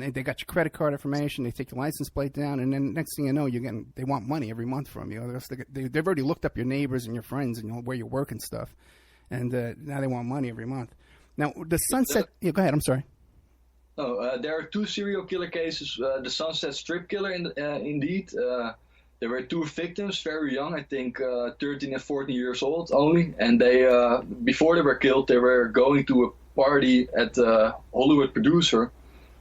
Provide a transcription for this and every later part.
and they got your credit card information. They take your license plate down, and then next thing you know, they want money every month from you. They've already looked up your neighbors and your friends and where you work and stuff, and now they want money every month. Now the Sunset. Yeah, go ahead. I'm sorry. There are 2 serial killer cases. The Sunset Strip killer, indeed. There were 2 victims, very young, I think 13 and 14 years old only. And they, before they were killed, they were going to a party at a Hollywood producer.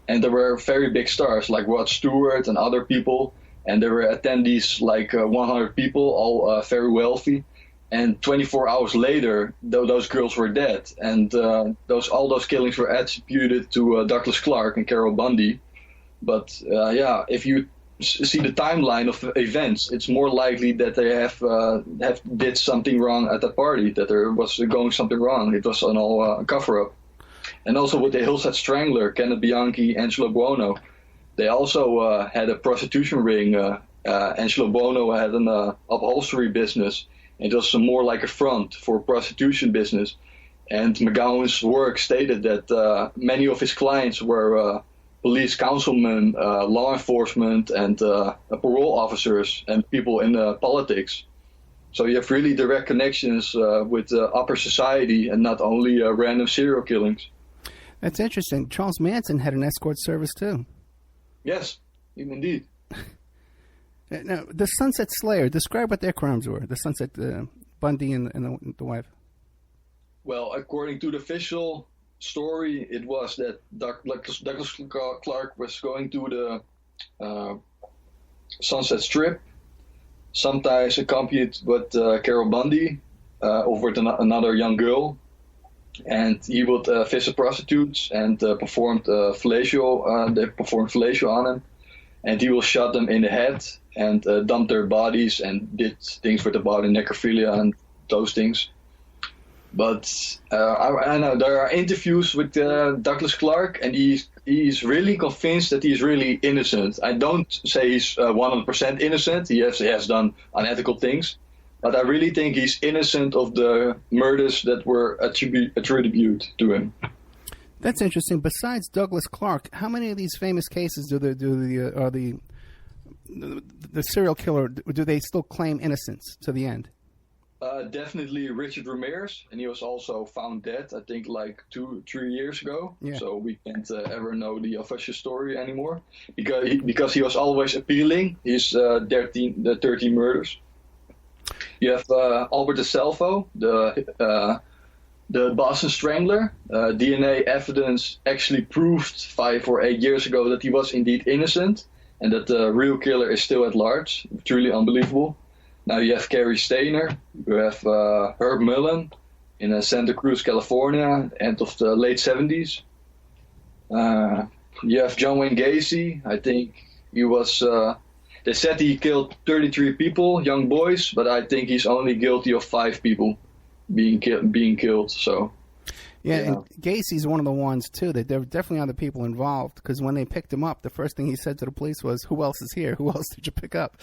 And there were very big stars like Rod Stewart and other people. And there were attendees like 100 people, all very wealthy. And 24 hours later, those girls were dead. And all those killings were attributed to Douglas Clark and Carol Bundy. But if you see the timeline of events, it's more likely that they have did something wrong at the party, that there was going something wrong. It was an all cover-up. And also with the Hillside Strangler, Kenneth Bianchi, Angelo Buono, they also had a prostitution ring. Angelo Buono had an upholstery business. It was more like a front for prostitution business. And McGowan's work stated that many of his clients were police councilmen, law enforcement, and parole officers, and people in politics. So you have really direct connections with upper society and not only random serial killings. That's interesting. Charles Manson had an escort service too. Yes, indeed. Now, the Sunset Slayer, describe what their crimes were. The Sunset Bundy and the wife. Well, according to the official story, it was that Douglas Clark was going to the Sunset Strip, sometimes accompanied with Carol Bundy or with another young girl. And he would visit prostitutes and performed fellatio. They performed fellatio on him. And he will shot them in the head and dump their bodies and did things with the body, necrophilia and those things. But I know there are interviews with Douglas Clark, and he's really convinced that he's really innocent. I don't say he's 100% innocent. He has done unethical things. But I really think he's innocent of the murders that were attributed to him. That's interesting. Besides Douglas Clark, how many of these famous cases do the serial killer, do they still claim innocence to the end? Definitely Richard Ramirez, and he was also found dead, I think, like 2-3 years ago. Yeah. So we can't ever know the official story anymore because he was always appealing his 13 murders. You have Albert DeSalvo, the Boston Strangler. DNA evidence actually proved 5 or 8 years ago that he was indeed innocent, and that the real killer is still at large. Truly unbelievable. Now you have Cary Stayner, you have Herb Mullen in Santa Cruz, California, end of the late 70s. You have John Wayne Gacy. I think he was... they said he killed 33 people, young boys, but I think he's only guilty of 5 people being killed. So, yeah, and Gacy's one of the ones too that there were definitely other people involved, because when they picked him up, the first thing he said to the police was, "Who else is here? Who else did you pick up?"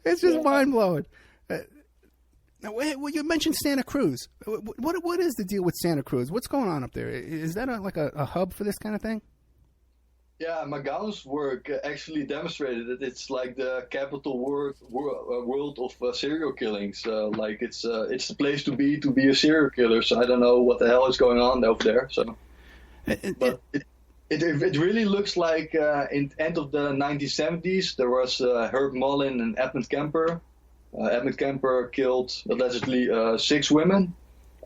It's just mind blowing. Now, you mentioned Santa Cruz. What is the deal with Santa Cruz? What's going on up there? Is that like a hub for this kind of thing? Yeah, McGowan's work actually demonstrated that it's like the capital world of serial killings. Like it's the place to be a serial killer. So I don't know what the hell is going on over there. So, but it really looks like in the end of the 1970s there was Herb Mullen and Edmund Kemper. Edmund Kemper killed allegedly 6 women,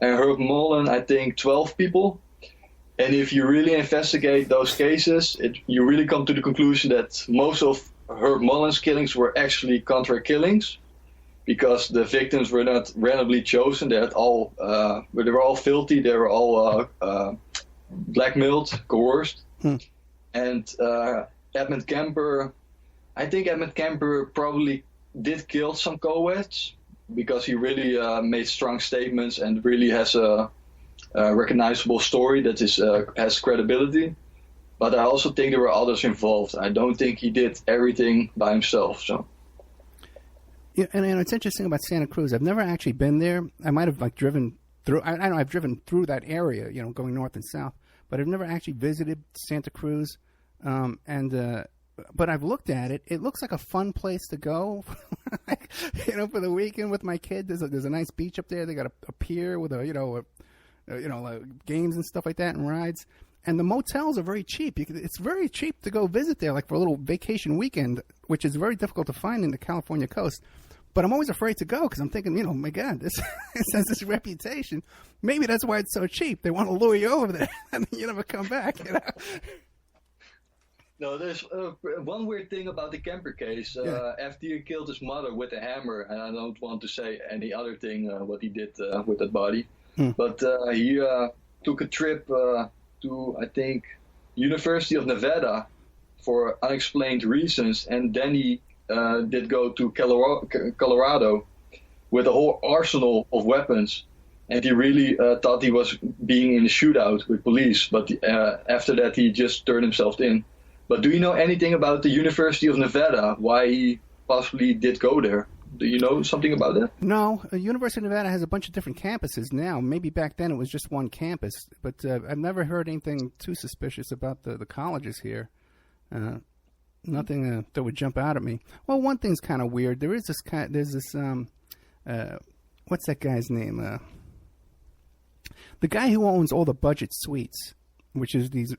and Herb Mullen I think 12 people. And if you really investigate those cases, you really come to the conclusion that most of Herb Mullen's killings were actually contract killings, because the victims were not randomly chosen. They were all filthy. They were all blackmailed, coerced. And Edmund Kemper, I think Edmund Kemper probably did kill some co-eds, because he really made strong statements and really has a recognizable story that has credibility. But I also think there were others involved. I don't think he did everything by himself. So, yeah, and it's interesting about Santa Cruz. I've never actually been there. I might have driven through. I know I've driven through that area, going north and south. but I've never actually visited Santa Cruz. But I've looked at it. It looks like a fun place to go, like, for the weekend with my kid. There's a nice beach up there. They got a pier with games and stuff like that and rides. And the motels are very cheap. It's very cheap to go visit there, like for a little vacation weekend, which is very difficult to find in the California coast. But I'm always afraid to go because I'm thinking, my God, this it has this reputation. Maybe that's why it's so cheap. They want to lure you over there and you never come back. No, there's one weird thing about the camper case. After he killed his mother with a hammer, and I don't want to say any other thing what he did with that body, but he took a trip to, I think, University of Nevada for unexplained reasons, and then he did go to Colorado with a whole arsenal of weapons, and he really thought he was being in a shootout with police, but after that he just turned himself in. But do you know anything about the University of Nevada, why he possibly did go there? Do you know something about that? No. University of Nevada has a bunch of different campuses now. Maybe back then it was just one campus. But I've never heard anything too suspicious about the colleges here. Nothing that would jump out at me. Well, one thing's kind of weird. There's this what's that guy's name? The guy who owns all the budget suites, which is these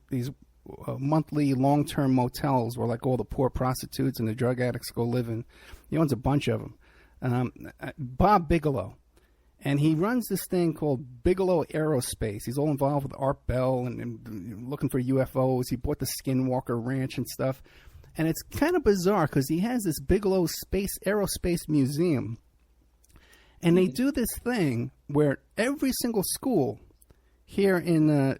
monthly long-term motels where like all the poor prostitutes and the drug addicts go live in. He owns a bunch of them. Bob Bigelow. And he runs this thing called Bigelow Aerospace. He's all involved with Art Bell and looking for UFOs. He bought the Skinwalker Ranch and stuff. And it's kind of bizarre because he has this Bigelow Aerospace Museum. And they do this thing where every single school here in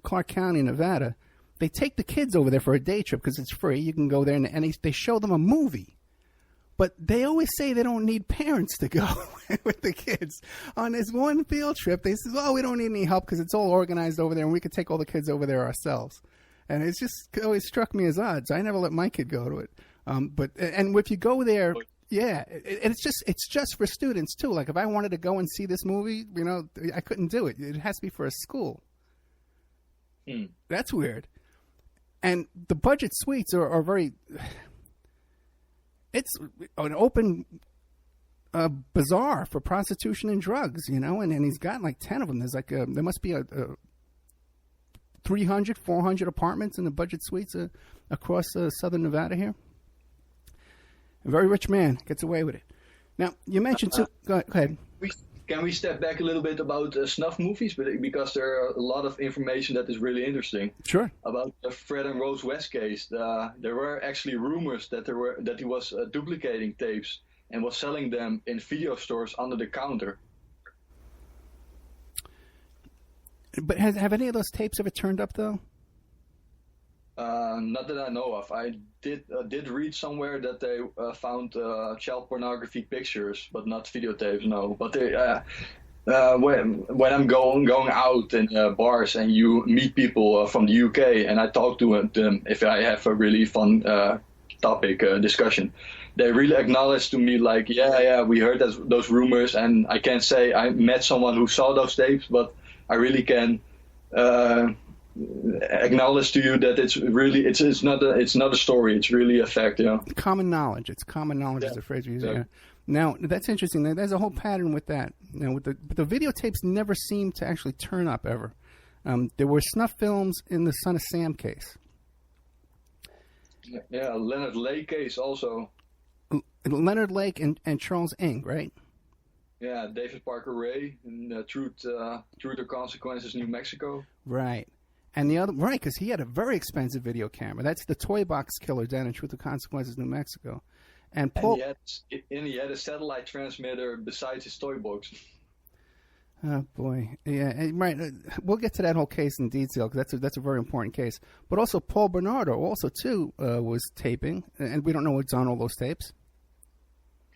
Clark County, Nevada, they take the kids over there for a day trip because it's free. You can go there and they show them a movie. But they always say they don't need parents to go with the kids. On this one field trip, they say, we don't need any help because it's all organized over there and we could take all the kids over there ourselves. And it's just always struck me as odd. So I never let my kid go to it. But if you go there, yeah, it's just for students too. Like if I wanted to go and see this movie, I couldn't do it. It has to be for a school. That's weird. And the budget suites are very... It's an open bazaar for prostitution and drugs, and he's got like 10 of them. There's like there must be a 300, 400 apartments in the budget suites across southern Nevada here. A very rich man gets away with it. Now, you mentioned... Go ahead. Can we step back a little bit about snuff movies? Because there are a lot of information that is really interesting. Sure. About the Fred and Rose West case. There were actually rumors that he was duplicating tapes and was selling them in video stores under the counter. But have any of those tapes ever turned up, though? Not that I know of. I did read somewhere that they found child pornography pictures, but not videotapes. No, but they, when I'm going out in bars and you meet people from the UK and I talk to them if I have a really fun topic discussion, they really acknowledge to me like, yeah, we heard those rumors, and I can't say I met someone who saw those tapes, but I really can. Acknowledge to you that it's really it's not a story, it's really a fact. Common knowledge. It's common knowledge is the phrase we use. Yeah. Now that's interesting. There's a whole pattern with that. With the videotapes never seem to actually turn up ever. There were snuff films in the Son of Sam case. Yeah, Leonard Lake case also. Leonard Lake and Charles Ng, right? Yeah, David Parker Ray in Truth or Consequences, New Mexico. Right. And the other, right, because he had a very expensive video camera. That's the Toy Box Killer down in Truth or Consequences, New Mexico. And Paul, he had a satellite transmitter besides his toy box. Oh boy, yeah, right. We'll get to that whole case in detail because that's a very important case. But also Paul Bernardo also too was taping, and we don't know what's on all those tapes.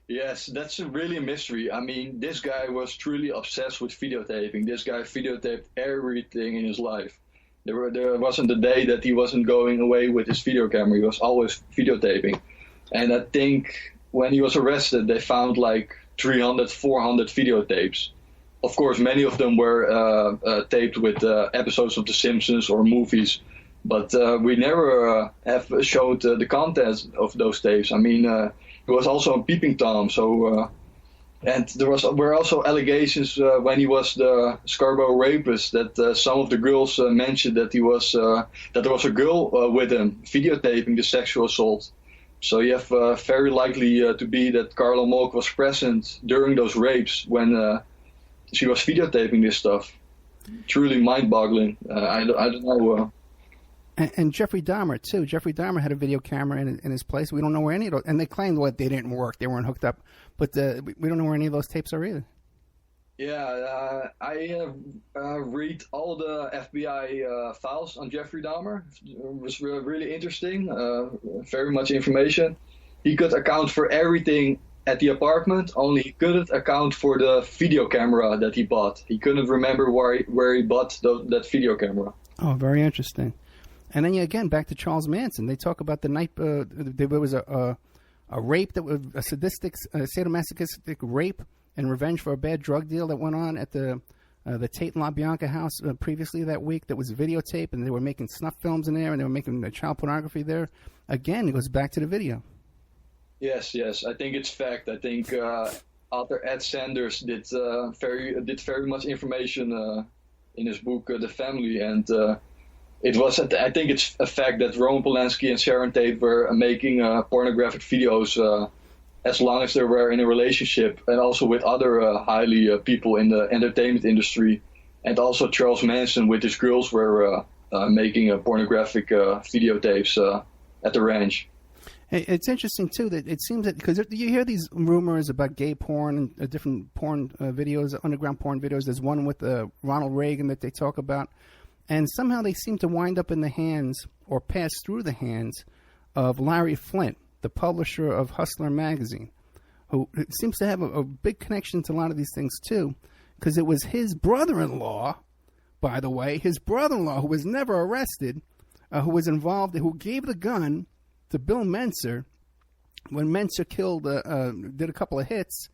Yes, that's really a mystery. I mean, this guy was truly obsessed with videotaping. This guy videotaped everything in his life. There wasn't a day that he wasn't going away with his video camera. He was always videotaping. And I think when he was arrested, they found like 300, 400 videotapes. of course, many of them were taped with episodes of The Simpsons or movies, but we never have showed the contents of those tapes. I mean, he was also a peeping Tom, so and there were also allegations when he was the Scarborough rapist that some of the girls mentioned that that there was a girl with him videotaping the sexual assault. So you have very likely to be that Carla Molk was present during those rapes when she was videotaping this stuff. Truly mind-boggling. I don't know. And Jeffrey Dahmer too. Jeffrey Dahmer had a video camera in his place. We don't know where any of those. And they claimed they didn't work. They weren't hooked up. But we don't know where any of those tapes are either. Yeah, I read all the FBI files on Jeffrey Dahmer. It was really interesting. Very much information. He could account for everything at the apartment, only he couldn't account for the video camera that he bought. He couldn't remember where he bought that video camera. Oh, very interesting. And then again, back to Charles Manson. They talk about the night there was a rape that was a sadistic, sadomasochistic rape and revenge for a bad drug deal that went on at the Tate and LaBianca house previously that week. That was videotape, and they were making snuff films in there, and they were making child pornography there. Again, it goes back to the video. Yes. I think it's fact. I think author Ed Sanders did very much information in his book The Family, and it was. I think it's a fact that Roman Polanski and Sharon Tate were making pornographic videos as long as they were in a relationship, and also with other highly people in the entertainment industry, and also Charles Manson with his girls were making pornographic videotapes at the ranch. It's interesting, too, that it seems that because you hear these rumors about gay porn and different porn videos, underground porn videos. There's one with Ronald Reagan that they talk about. And somehow they seem to wind up in the hands or pass through the hands of Larry Flint, the publisher of Hustler magazine, who seems to have a big connection to a lot of these things, too, because it was his brother-in-law, by the way, his brother-in-law, who was never arrested, who was involved, who gave the gun to Bill Menser when Menser did a couple of hits.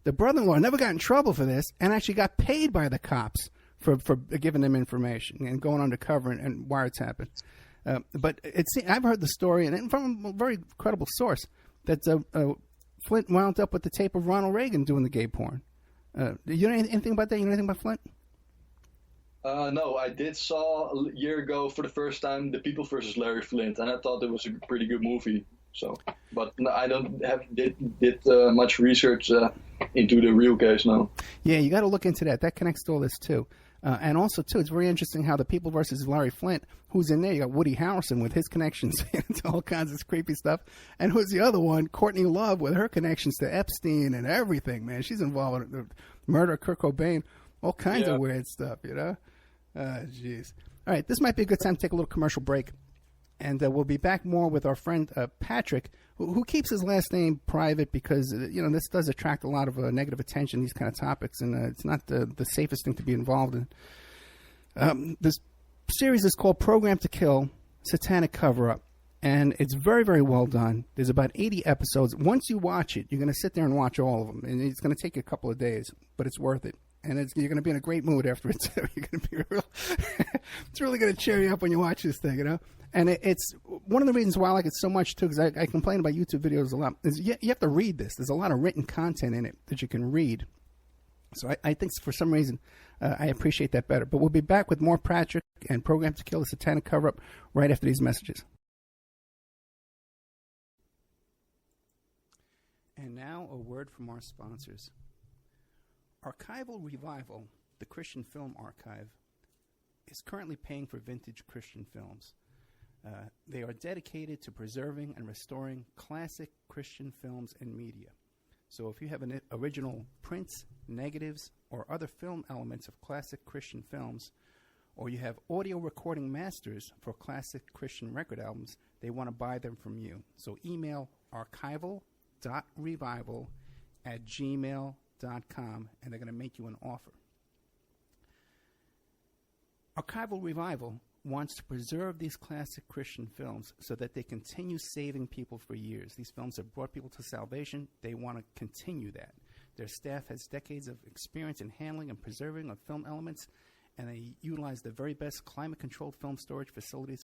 The brother-in-law never got in trouble for this and actually got paid by the cops for giving them information and going undercover and wiretapping. But I've heard the story, and from a very credible source, that Flint wound up with the tape of Ronald Reagan doing the gay porn. You know anything about that? You know anything about Flint? No, I saw a year ago for the first time The People versus Larry Flint, and I thought it was a pretty good movie. So, but I don't did much research into the real case now. Yeah, you got to look into that. That connects to all this too. And also, too, it's very interesting how The People versus Larry Flint, who's in there, you got Woody Harrelson with his connections to all kinds of creepy stuff. And who's the other one? Courtney Love with her connections to Epstein and everything, man. She's involved in the murder of Kurt Cobain, all kinds of weird stuff, you know? Jeez. All right, this might be a good time to take a little commercial break. And we'll be back more with our friend Patrick, who keeps his last name private because, this does attract a lot of negative attention, these kind of topics, and it's not the safest thing to be involved in. This series is called Program to Kill, Satanic Cover-Up, and it's very, very well done. There's about 80 episodes. Once you watch it, you're going to sit there and watch all of them, and it's going to take you a couple of days, but it's worth it. And you're going to be in a great mood after it, too. You're going to be it's really going to cheer you up when you watch this thing, And it's one of the reasons why I like it so much, too, because I complain about YouTube videos a lot, is you have to read this. There's a lot of written content in it that you can read. So I think for some reason I appreciate that better. But we'll be back with more Patrick and Program to Kill, the Satanic Cover-Up right after these messages. And now a word from our sponsors. Archival Revival, the Christian Film Archive, is currently paying for vintage Christian films. They are dedicated to preserving and restoring classic Christian films and media. So if you have an original prints, negatives, or other film elements of classic Christian films, or you have audio recording masters for classic Christian record albums, they want to buy them from you. So email archival.revival@gmail.com, and they're going to make you an offer. Archival Revival wants to preserve these classic Christian films so that they continue saving people for years. These films have brought people to salvation. They want to continue that. Their staff has decades of experience in handling and preserving of film elements, and they utilize the very best climate-controlled film storage facilities